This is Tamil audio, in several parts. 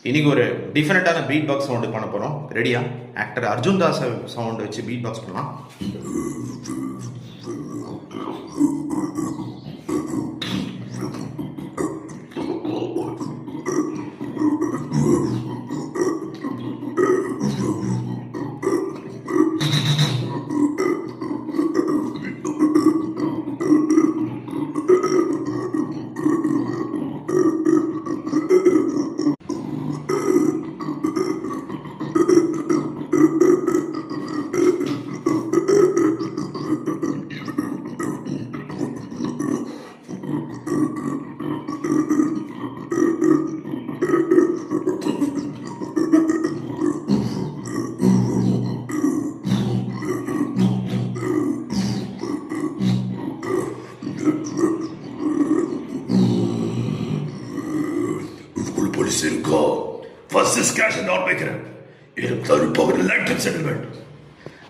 இன்னைக்கு ஒரு டிஃபரெண்டான பீட் பாக்ஸ் சவுண்டு பண்ண போகிறோம். ரெடியா? ஆக்டர் அர்ஜுன் தாஸ் சவுண்டு வச்சு பீட் பாக்ஸ் பண்ணலாம்.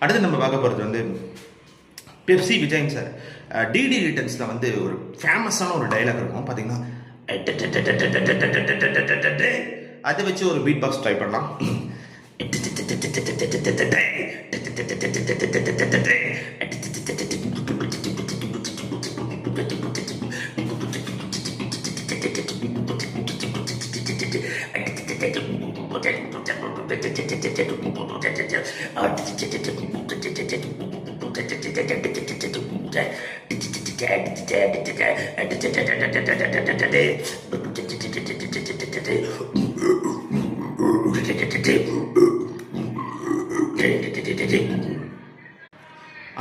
அடுத்து நம்ம பார்க்க போகிறது வந்து பெப்சி விஜயன் சார் டிடி ரிட்டர்ன்ஸில் வந்து ஒரு ஃபேமஸான ஒரு டைலாக் இருக்கும் பார்த்தீங்கன்னா, அதை வச்சு ஒரு பீட் பாக்ஸ் ட்ரை பண்ணலாம்.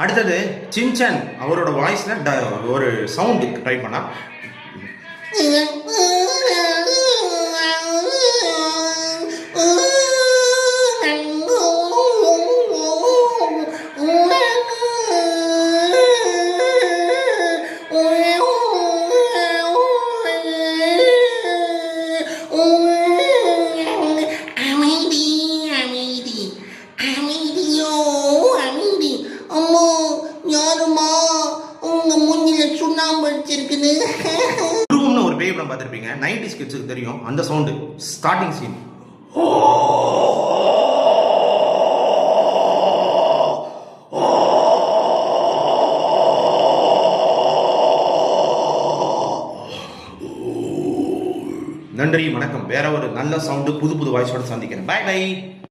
அடுத்தது சின்சான் அவரோட வாய்ஸ்ல ஒரு சவுண்ட் ட்ரை பண்ணா, உருவம்னு ஒரு பேய் படம் பார்த்துருப்பீங்க, 90s கிட்ஸுக்கு தெரியும் அந்த சவுண்டு. ஸ்டார்டிங் சீன் நன்றி, வணக்கம். வேற ஒரு நல்ல சவுண்டு புது புது வாய்ஸோட சந்திக்கிறேன். Bye by.